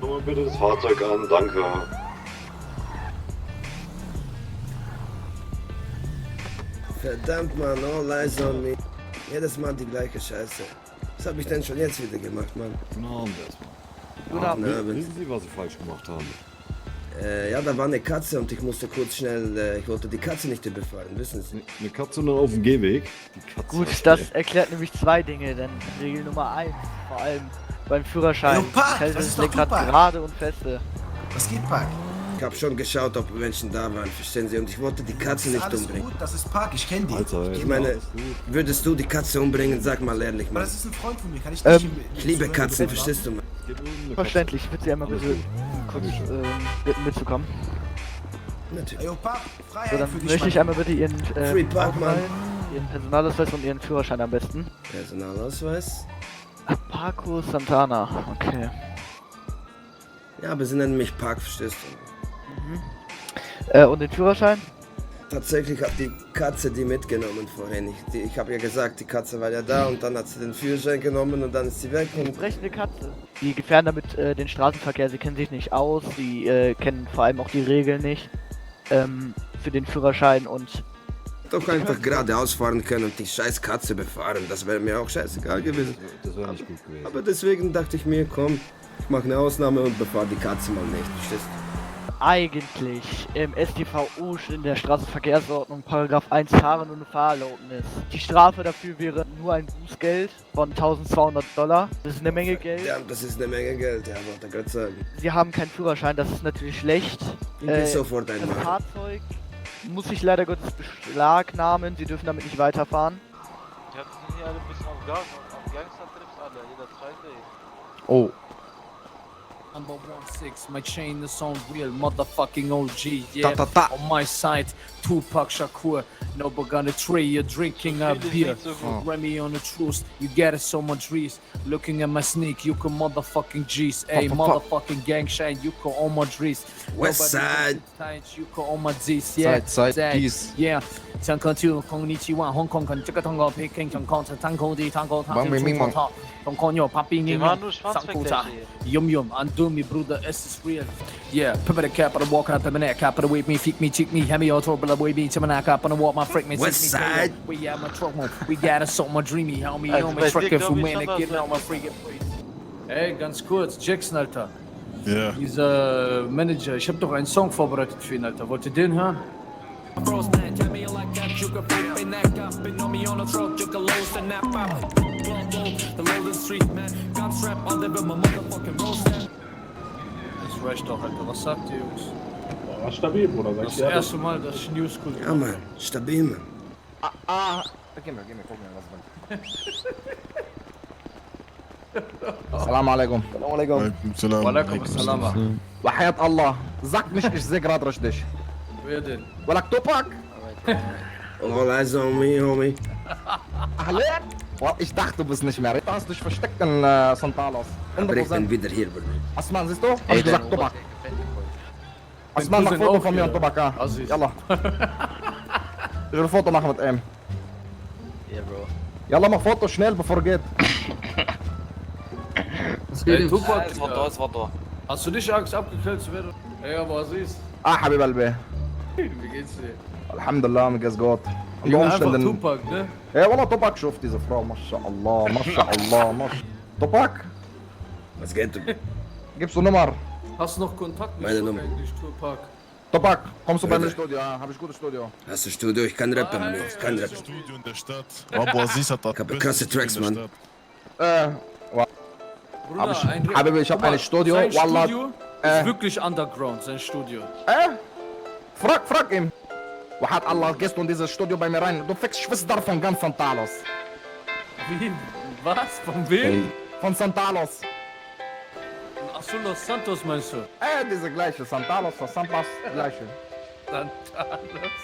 Schau mal bitte das Fahrzeug an, danke. Verdammt, Mann, all eyes on me. Jedes Mal die gleiche Scheiße. Was hab ich denn schon jetzt wieder gemacht, Mann? Guten Abend erstmal. Guten Abend. Wissen Sie, was Sie falsch gemacht haben? Ja, da war eine Katze und ich musste kurz schnell, ich wollte die Katze nicht überfahren, wissen Sie? Eine Katze nur auf dem Gehweg? Die Katze. Gut, das erklärt nämlich zwei Dinge, denn Regel Nummer 1, vor allem beim Führerschein, Jo, Park, hält das das ist doch Lenkrad Tupac. gerade und feste. Was geht, Park? Ich hab schon geschaut, ob Menschen da waren, verstehen Sie? Und ich wollte die Katze Ist nicht alles umbringen. gut, das ist Park, ich kenn die. Alter, Ich meine, alles gut. würdest du die Katze umbringen? Sag mal ehrlich, Aber Mann. das ist ein Freund von mir, kann ich nicht... Ich liebe Katzen, verstehst du, Mann? Geht um eine Verständlich, ich bitte Sie einmal Alles bitte gut. kurz bitten mitzukommen. Natürlich. Ey, Park, So, Freiheit dann für dich, möchte ich Mann. einmal bitte Ihren Free Park, Mann. Ihren Personalausweis und Ihren Führerschein am besten. Personalausweis? Paco Santana, okay. Ja, aber sie nennen mich Park, verstehst du? Und den Führerschein? Tatsächlich hat die Katze die mitgenommen vorhin. Ich habe ja gesagt, die Katze war ja da und dann hat sie den Führerschein genommen und dann ist sie weg und... Sprechende Katze. Die gefährden damit den Straßenverkehr, sie kennen sich nicht aus, sie kennen vor allem auch die Regeln nicht für den Führerschein und Doch einfach geradeaus fahren können und die scheiß Katze befahren. Das wäre mir auch scheißegal gewesen. Das wäre nicht gut gewesen. Aber deswegen dachte ich mir, komm, ich mache eine Ausnahme und befahre die Katze mal nicht. Verstehst du? eigentlich im StVO steht in der Straßenverkehrsordnung Paragraph 1 Fahren ohne Fahrerlaubnis. Die Strafe dafür wäre nur ein Bußgeld von $1200. Das ist eine Menge Geld. Ja, das ist eine Menge Geld, ja, wollte ich gerade sagen. Sie haben keinen Führerschein, das ist natürlich schlecht. Ich will sofort Das einmachen. Fahrzeug muss ich leider Gottes beschlagnahmen, Sie dürfen damit nicht weiterfahren. Ja, die sind hier alle ein bisschen auf Gas, auf Gangster-Trips alle, jeder zweite. Oh. Number 1-6, my chain is on real motherfucking OG, yeah. On my side, Tupac Shakur, no Bugana tree, you're drinking a beer. Remy on the truth, you get it so much reese. Looking at my sneak, you can motherfucking G's. Hey, motherfucking gang shine, you can all my G's. West Side. You can all my G's, yeah. Side, G's. Yeah. 香港to 空尼奇万 Hong Kong 跟这个通过 Peking 香港tank die tank Hong Kong yo Papi Die Ning waren nur Schwanzvergleiche hier. Yum Undo me brother es ist real. Yeah, put the cap on the walk up in the cap on the wave me feed me cheek me heavy auto but way me to my cap on the walk my freak me West Side. We got my truck move. We got us so much dreamy how me Also on my bei truck dir if glaub we ich man schon, get dass on my freaking Ey, ganz kurz, Jackson, Alter. Ja. Dieser Manager, ich hab doch einen Song vorbereitet für ihn, Alter. Wollt ihr den hören? Das reicht doch, Alter. Was sagt ihr, Jungs? War stabil, Bruder. Das erste Mal, dass ich News cool Ja, Mann, stabil, Mann. Gib mir, guck mir, was Assalamu alaikum. Assalamu alaikum. Alaikum salam. Walaikum assalam. وحياة الله sag nicht, ich seh grad richtig. Wer denn? ولك Tupac? All eyes on me, homie. أهلين. Ich dachte, du bist nicht mehr. Du hast dich versteckt in Santalos. Aber ich 100%. bin wieder hier, Bruder. Asman, siehst du? Hab ich gesagt, Tupac. Asman, mach Cousin Foto auch von mir hier. und Tupac, ja. Aziz. Yalla. Ich will ein Foto machen mit ihm. Yeah, bro. Yalla, mach Foto schnell, bevor er geht. Hey, Tupac, Foto. hast du nicht Angst, abgeknallt zu werden? Ey, aber Aziz, حبيب قلبي. wie geht's dir? الحمد لله mir geht's gut. Ich bin einfach Tupac, ne? Ja, والله Tupac, شوف diese Frau, ما شاء الله, ما شاء الله, ما شاء Tupac, Was geht? gibst du Nummer? Hast du noch Kontakt mit Meine Tupac Nummer. eigentlich, Tupac? Tupac, kommst du bei Ja, mir ja. ins Studio? Ja, hab ich gutes Studio. Hast du Studio? Ich kann rappen, Mann. Ich kann rappen. Studio in der Stadt. Abu Aziz hat das Ich hab beste krasse Studio Tracks, in der Mann. Stadt. Bruder, Habibi, ich hab ein Studio, Sein Wallah. Studio ist wirklich underground, sein Studio. Frag ihm. وحد الله, gehst du in dieses Studio bei mir rein? Du fickst Schwester von ganz Santalos. Wie? Was? Von wem? Von Santalos. Achso, Los Santos meinst du? Diese gleiche, Santalos, gleiche. Santalos.